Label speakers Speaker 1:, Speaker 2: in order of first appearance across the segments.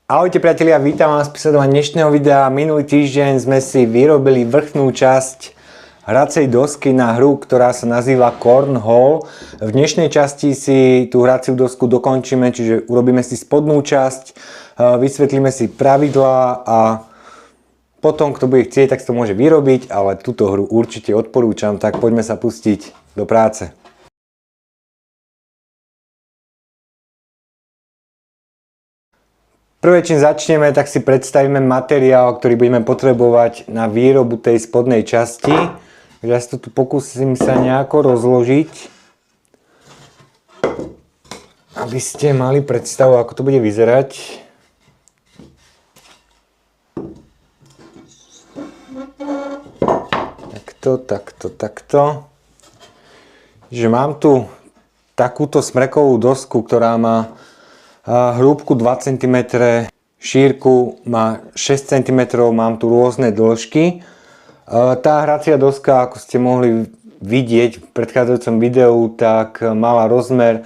Speaker 1: Ahojte priatelia, vítam vás pri sledovaní dnešného videa. Minulý týždeň sme si vyrobili vrchnú časť hracej dosky na hru, ktorá sa nazýva Cornhole. V dnešnej časti si tú hraciu dosku dokončíme, čiže urobíme si spodnú časť, vysvetlíme si pravidlá a potom, kto bude chcieť, tak si to môže vyrobiť, ale túto hru určite odporúčam, tak poďme sa pustiť do práce. Prvé, čím začneme, tak si predstavíme materiál, ktorý budeme potrebovať na výrobu tej spodnej časti. Takže ja si to tu pokúsim sa nejako rozložiť, aby ste mali predstavu, ako to bude vyzerať. Takto. Čiže mám tu takúto smrekovú dosku, ktorá má hrúbku 2 cm, šírku má 6 cm, mám tu rôzne dĺžky. Tá hracia doska, ako ste mohli vidieť v predchádzajúcom videu, tak mala rozmer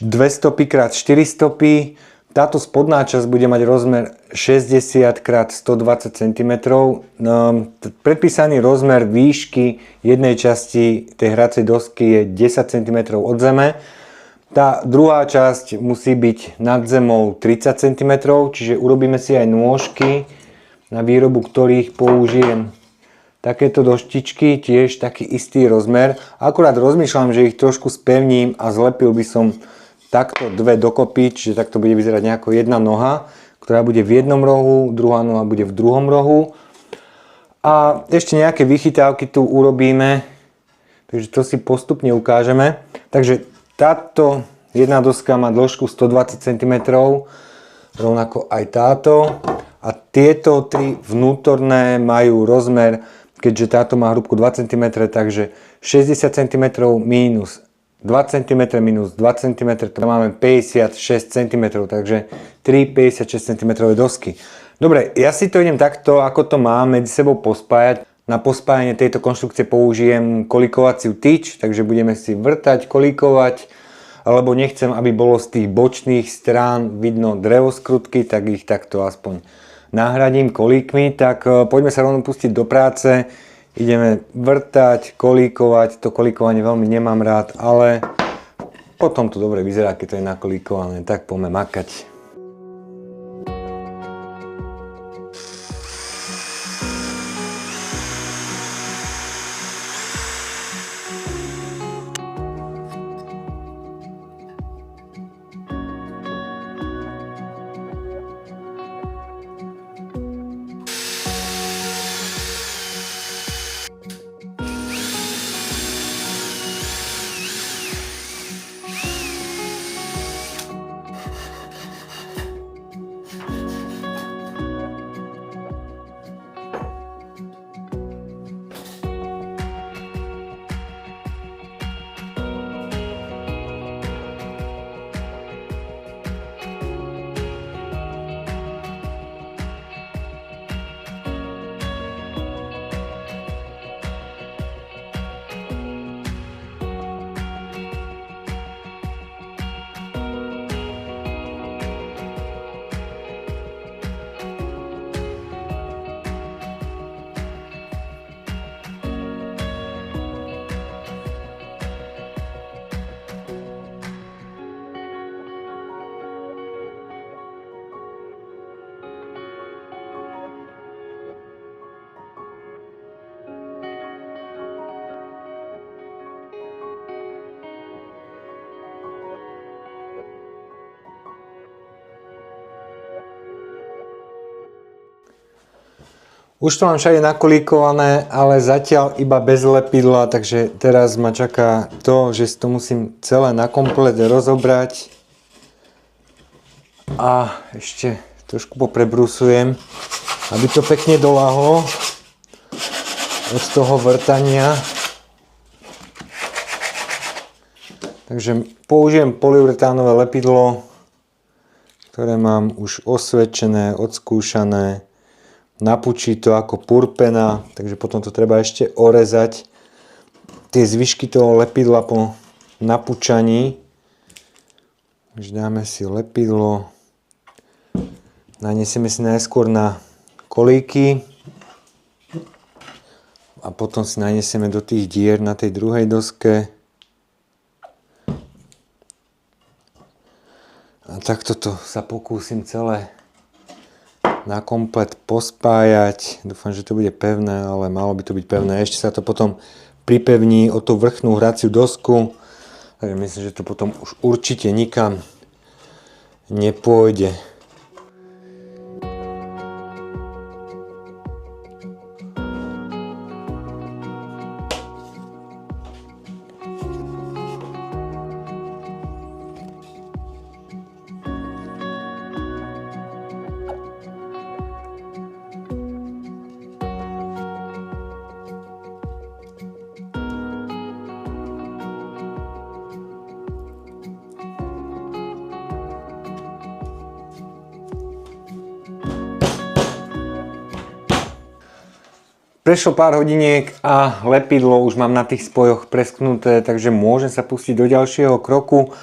Speaker 1: 200 x 400. Táto spodná časť bude mať rozmer 60 x 120 cm. Predpísaný rozmer výšky jednej časti tej hracej dosky je 10 cm od zeme. Tá druhá časť musí byť nad zemou 30 cm, čiže urobíme si aj nôžky, na výrobu ktorých použijem takéto doštičky, tiež taký istý rozmer. Akurát rozmýšľam, že ich trošku spevním a zlepil by som takto dve dokopy, čiže takto bude vyzerať nejako jedna noha, ktorá bude v jednom rohu, druhá noha bude v druhom rohu. A ešte nejaké vychytávky tu urobíme, takže to si postupne ukážeme. Takže táto jedna doska má dĺžku 120 cm, rovnako aj táto. A tieto tri vnútorné majú rozmer, keďže táto má hrúbku 2 cm, takže 60 cm minus 2 cm minus 2 cm, to máme 56 cm, takže 3 56 cm dosky. Dobre, ja si to idem takto, ako to mám, medzi sebou pospájať. Na pospájanie tejto konštrukcie použijem kolíkovaciu tyč, takže budeme si vrtať, kolíkovať, alebo nechcem, aby bolo z tých bočných strán vidno drevoskrutky, tak ich takto aspoň nahradím kolíkmi. Tak poďme sa rovno pustiť do práce. Ideme vrtať, kolíkovať, to kolíkovanie veľmi nemám rád, ale potom to dobre vyzerá, keď to je nakolíkované, tak poďme makať. Už to mám všade nakolíkované, ale zatiaľ iba bez lepidla, takže teraz ma čaká to, že si to musím celé na komplet rozobrať. A ešte trošku poprebrúsujem, aby to pekne doľahlo od toho vrtania. Takže použijem polyuretánové lepidlo, ktoré mám už osvedčené, odskúšané. Napučí to ako purpena, takže potom to treba ešte orezať. Tie zvyšky toho lepidla po napučaní. Takže dáme si lepidlo. Nanesieme si najskôr na kolíky a potom si nanesieme do tých dier na tej druhej doske. A takto to sa pokúsim celé na komplet pospájať. Dúfam, že to bude pevné, ale malo by to byť pevné. Ešte sa to potom pripevní o tú vrchnú hraciu dosku. Takže myslím, že to potom už určite nikam nepôjde. Prešlo pár hodiniek a lepidlo už mám na tých spojoch presknuté, takže môžem sa pustiť do ďalšieho kroku.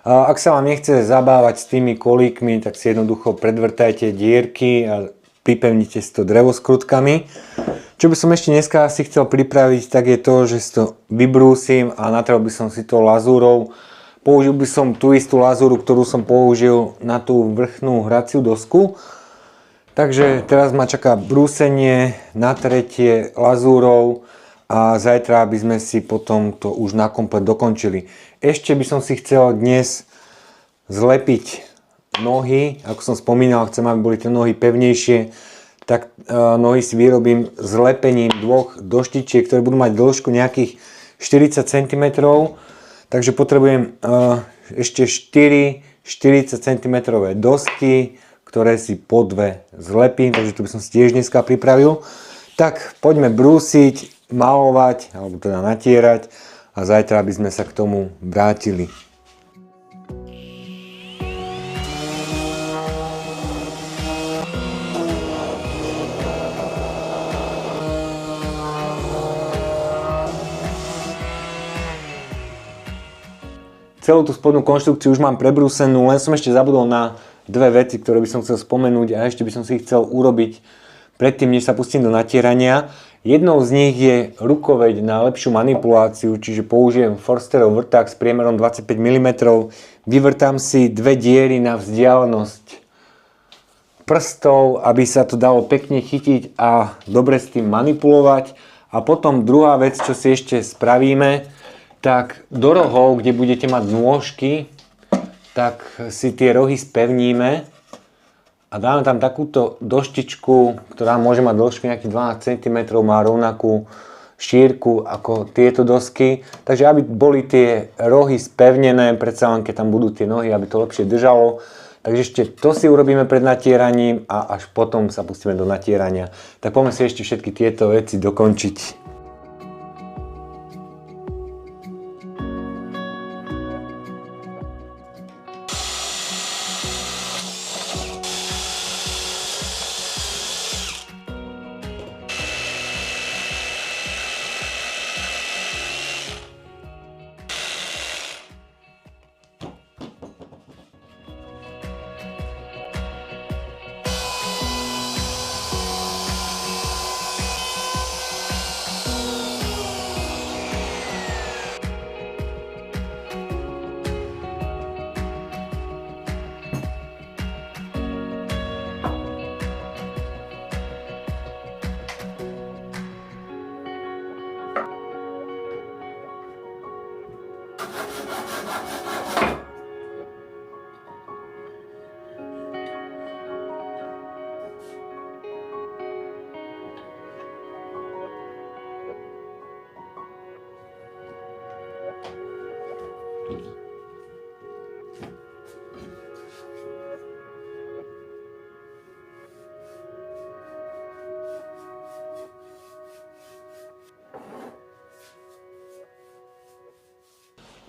Speaker 1: Ak sa vám nechce zabávať s tými kolíkmi, tak si jednoducho predvrtajte dierky a pripevnite si to drevoskrutkami. Čo by som ešte dneska si chcel pripraviť, tak je to, že si to vybrúsim a natrel by som si to lazúrou. Použil by som tú istú lazúru, ktorú som použil na tú vrchnú hraciu dosku. Takže teraz ma čaká brúsenie, natretie lazúrou a zajtra by sme si potom to už na komplet dokončili. Ešte by som si chcel dnes zlepiť nohy, ako som spomínal, chcem, aby boli tie nohy pevnejšie, tak nohy si vyrobím zlepením dvoch doštičiek, ktoré budú mať dĺžku nejakých 40 cm. Takže potrebujem ešte 4 40 cm dosky, ktoré si po dve zlepím, takže to by som si tiež dneska pripravil. Tak poďme brúsiť, malovať, alebo teda natierať a zajtra by sme sa k tomu vrátili. Celú tú spodnú konštrukciu už mám prebrúsenú, len som ešte zabudol na dve veci, ktoré by som chcel spomenúť a ešte by som si ich chcel urobiť predtým, než sa pustím do natierania. Jednou z nich je rukoveď na lepšiu manipuláciu, čiže použijem Forsterov vrták s priemerom 25 mm. Vyvrtám si dve diery na vzdialenosť prstov, aby sa to dalo pekne chytiť a dobre s tým manipulovať. A potom druhá vec, čo si ešte spravíme, tak do rohov, kde budete mať nôžky, tak si tie rohy spevníme a dáme tam takúto doštičku, ktorá môže mať dĺžku nejakých 12 cm, má rovnakú šírku ako tieto dosky. Takže aby boli tie rohy spevnené, predsa len keď tam budú tie nohy, aby to lepšie držalo. Takže ešte to si urobíme pred natieraním a až potom sa pustíme do natierania. Tak poďme si ešte všetky tieto veci dokončiť.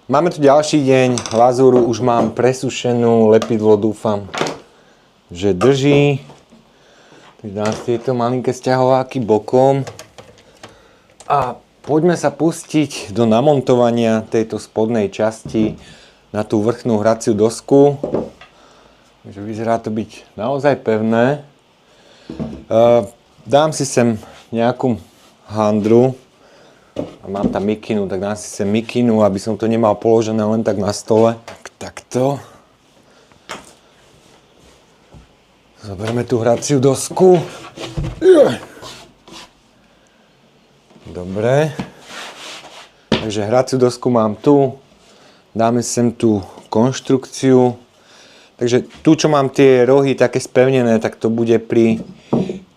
Speaker 1: Máme tu ďalší deň, lazúru už mám presušenú, lepidlo dúfam, že drží. Dám tieto malinké sťahováky bokom a poďme sa pustiť do namontovania tejto spodnej časti na tú vrchnú hraciu dosku. Takže vyzerá to byť naozaj pevné. Dám si sem nejakú handru. A mám tam mikinu, tak dám si sem mikinu, aby som to nemal položené len tak na stole. Takto. Zoberieme tú hraciu dosku. Dobre. Takže hraciu dosku mám tu. Dáme sem tú konštrukciu. Takže tu, čo mám tie rohy také spevnené, tak to bude pri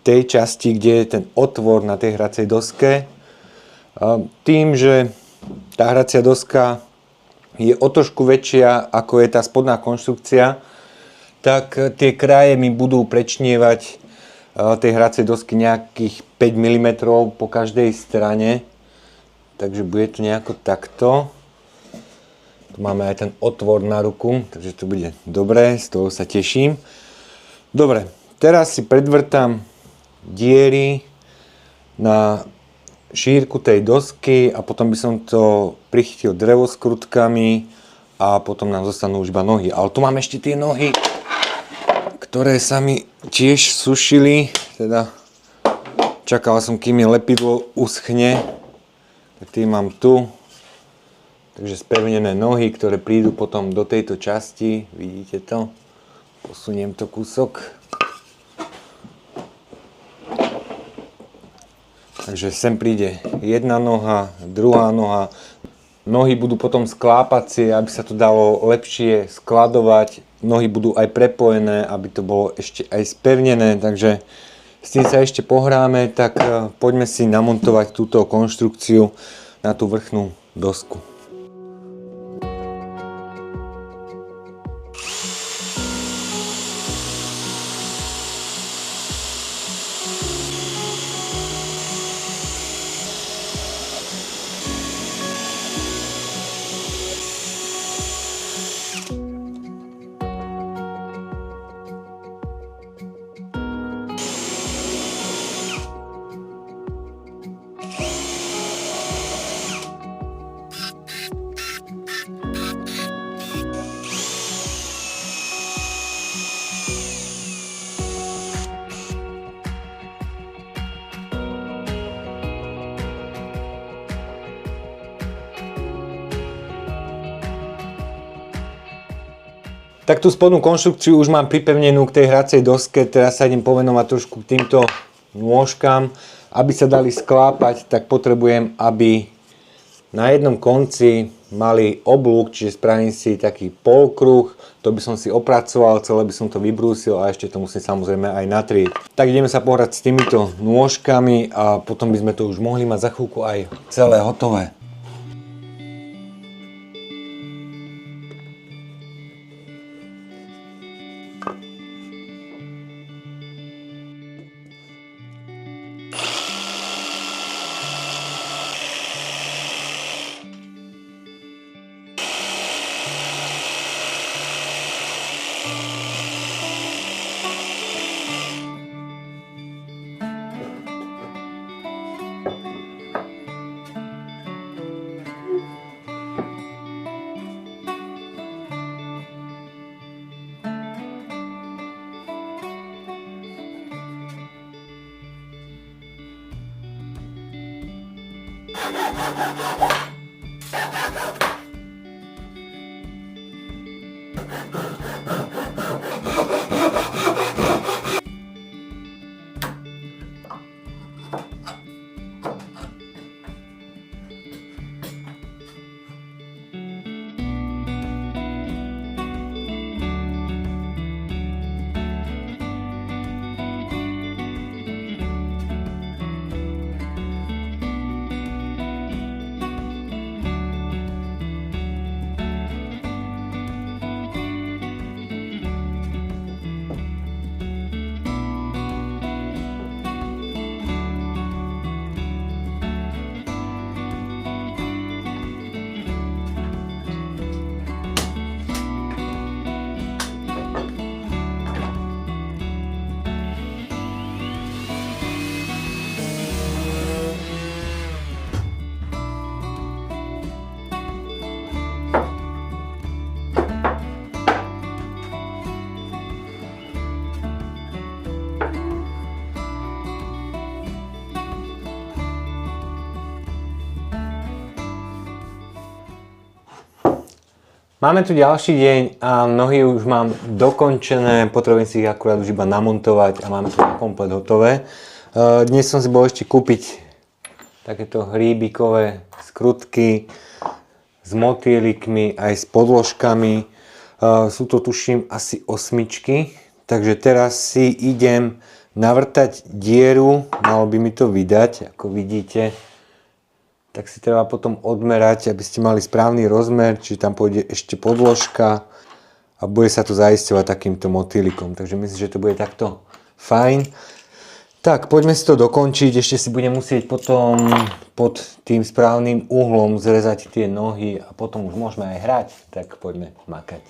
Speaker 1: tej časti, kde je ten otvor na tej hracej doske. Tým, že tá hracia doska je o trošku väčšia, ako je tá spodná konštrukcia, tak tie kraje mi budú prečnievať tej hracej dosky nejakých 5 mm po každej strane. Takže bude to nejako takto. Tu máme aj ten otvor na ruku, takže to bude dobré, z toho sa teším. Dobre, teraz si predvrtám diery na šírku tej dosky a potom by som to prichytil drevoskrutkami a potom nám zostanú už iba nohy. Ale tu mám ešte tie nohy, ktoré sa mi tiež sušili, teda čakal som, kým je lepidlo uschne, tak tie mám tu. Takže spevnené nohy, ktoré prídu potom do tejto časti, vidíte to? Posuniem to kúsok. Takže sem príde jedna noha, druhá noha. Nohy budú potom sklápacie, aby sa to dalo lepšie skladovať. Nohy budú aj prepojené, aby to bolo ešte aj spevnené. Takže s tým sa ešte pohráme, tak poďme si namontovať túto konštrukciu na tú vrchnú dosku. Tak tú spodnú konštrukciu už mám pripevnenú k tej hracej doske, teraz sa idem povenovať trošku k týmto nôžkam. Aby sa dali sklápať, tak potrebujem, aby na jednom konci mali oblúk, čiže spravím si taký polkruh, to by som si opracoval, celé by som to vybrúsil a ešte to musím samozrejme aj natrieť. Tak ideme sa pohrať s týmito nôžkami a potom by sme to už mohli mať za chvíľku aj celé hotové. Máme tu ďalší deň a nohy už mám dokončené, potrebujem si ich akurát už iba namontovať a máme to komplet hotové. Dnes som si bol ešte kúpiť takéto hríbikové skrutky s motýlikmi aj s podložkami. Sú to tuším asi 8, takže teraz si idem navrtať dieru, malo by mi to vydať, ako vidíte. Tak si treba potom odmerať, aby ste mali správny rozmer, či tam pôjde ešte podložka a bude sa to zaisťovať takýmto motýlikom. Takže myslím, že to bude takto fajn. Tak, poďme si to dokončiť. Ešte si budem musieť potom pod tým správnym uhlom zrezať tie nohy a potom už môžeme aj hrať. Tak poďme makať.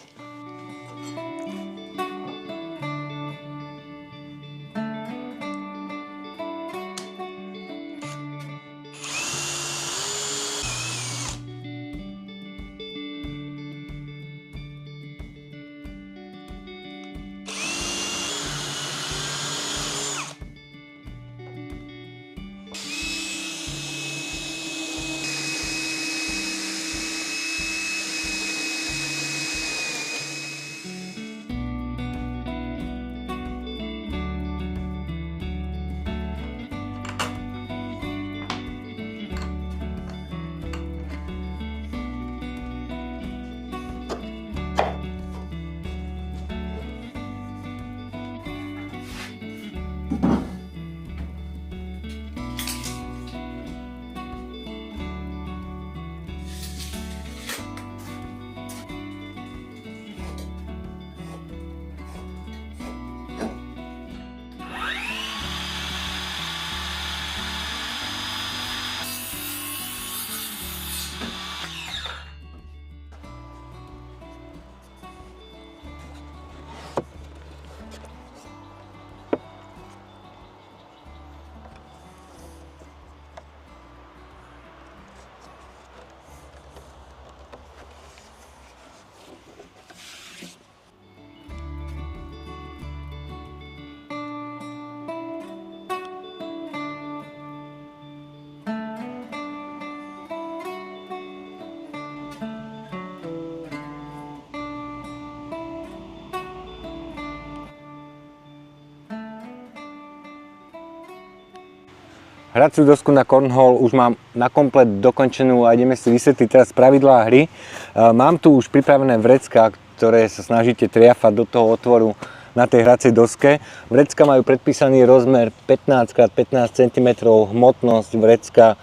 Speaker 1: Hraciu dosku na cornhole už mám na komplet dokončenú a ideme si vysvetliť teraz pravidlá hry. Mám tu už pripravené vrecká, ktoré sa snažíte triafať do toho otvoru na tej hracej doske. Vrecká majú predpísaný rozmer 15x15 cm, hmotnosť vrecka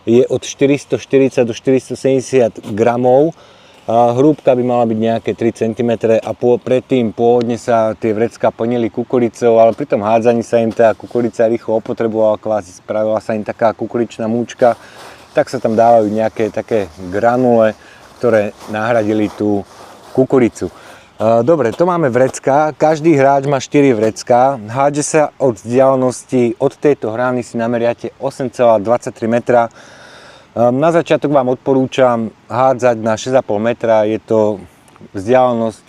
Speaker 1: je od 440 do 470 gramov. Hrúbka by mala byť nejaké 3 cm a predtým pôvodne sa tie vrecká plnili kukuricou, ale pri tom hádzaní sa im tá kukurica rýchlo opotrebovala, kvázi spravila sa im taká kukuričná múčka, tak sa tam dávajú nejaké také granule, ktoré nahradili tú kukuricu. Dobre, to máme vrecká, každý hráč má 4 vrecká, hádže sa od vzdialenosti, od tejto hrány si nameriate 8,23 metra. Na začiatok vám odporúčam hádzať na 6,5 metra, je to vzdialenosť,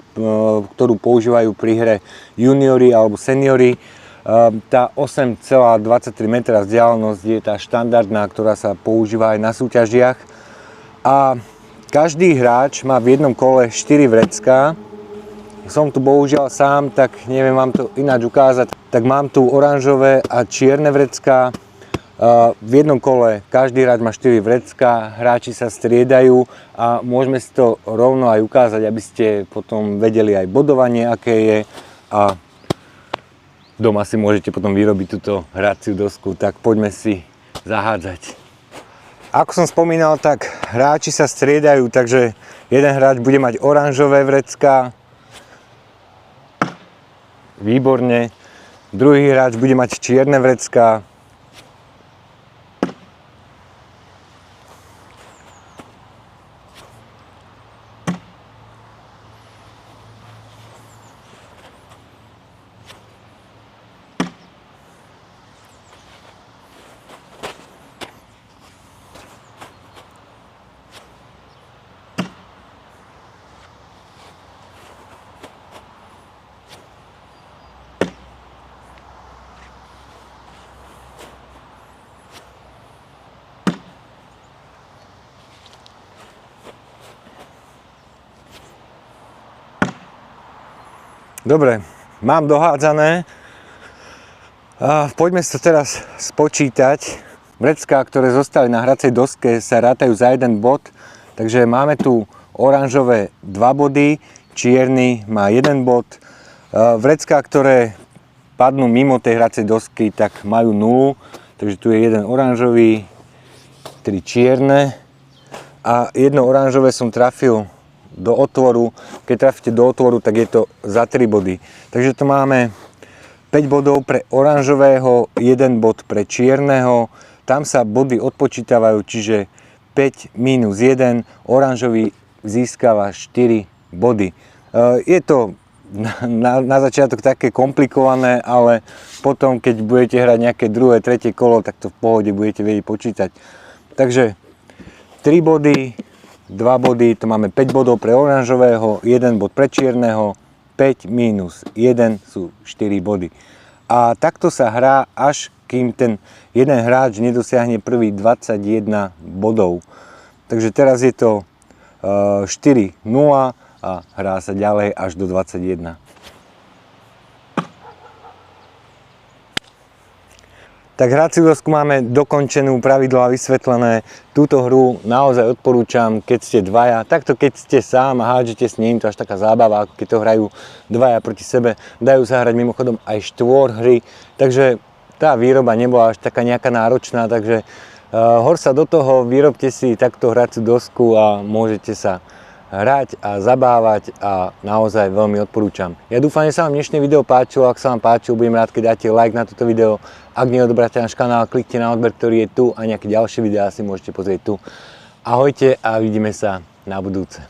Speaker 1: ktorú používajú pri hre juniori alebo seniori. Tá 8,23 metra vzdialenosť je tá štandardná, ktorá sa používa aj na súťažiach. A každý hráč má v jednom kole 4 vrecká. Som tu bohužiaľ sám, tak neviem vám to ináč ukázať. Tak mám tu oranžové a čierne vrecká. V jednom kole každý hráč má 4 vrecká, hráči sa striedajú a môžeme si to rovno aj ukázať, aby ste potom vedeli aj bodovanie, aké je, a doma si môžete potom vyrobiť túto hraciu dosku. Tak poďme si zahádzať. Ako som spomínal, tak hráči sa striedajú, takže jeden hráč bude mať oranžové vrecká. Výborne. Druhý hráč bude mať čierne vrecká. Dobre, mám dohádzané. Poďme sa teraz spočítať. Vrecká, ktoré zostali na hracej doske, sa rátajú za jeden bod. Takže máme tu oranžové 2 body, čierny má 1 bod. Vrecká, ktoré padnú mimo tej hracej dosky, tak majú 0. Takže tu je 1 oranžový, 3 čierne a 1 oranžové som trafil do otvoru. Keď trafíte do otvoru, tak je to za 3 body. Takže tu máme 5 bodov pre oranžového, 1 bod pre čierneho. Tam sa body odpočítavajú, čiže 5 minus 1, oranžový získava 4 body. Je to na začiatok také komplikované, ale potom, keď budete hrať nejaké druhé, tretie kolo, tak to v pohode budete vedieť počítať. Takže 3 body, 2 body, to máme 5 bodov pre oranžového, 1 bod pre čierneho, 5 minus 1 sú 4 body. A takto sa hrá, až kým ten jeden hráč nedosiahne prvý 21 bodov. Takže teraz je to 4-0 a hrá sa ďalej až do 21. Tak hraciu dosku máme dokončenú, pravidlá vysvetlené. Túto hru naozaj odporúčam, keď ste dvaja. Takto keď ste sám a hádžete s ním, to až taká zábava, ako keď to hrajú dvaja proti sebe. Dajú sa hrať mimochodom aj 4 hry, takže tá výroba nebola až taká nejaká náročná, takže hor sa do toho, vyrobte si takto hraciu dosku a môžete sa hrať a zabávať a naozaj veľmi odporúčam. Ja dúfam, že sa vám dnešné video páčilo. Ak sa vám páčilo, budem rád, keď dáte like na toto video. Ak neodobráte náš kanál, kliknite na odber, ktorý je tu a nejaké ďalšie videá si môžete pozrieť tu. Ahojte a vidíme sa na budúce.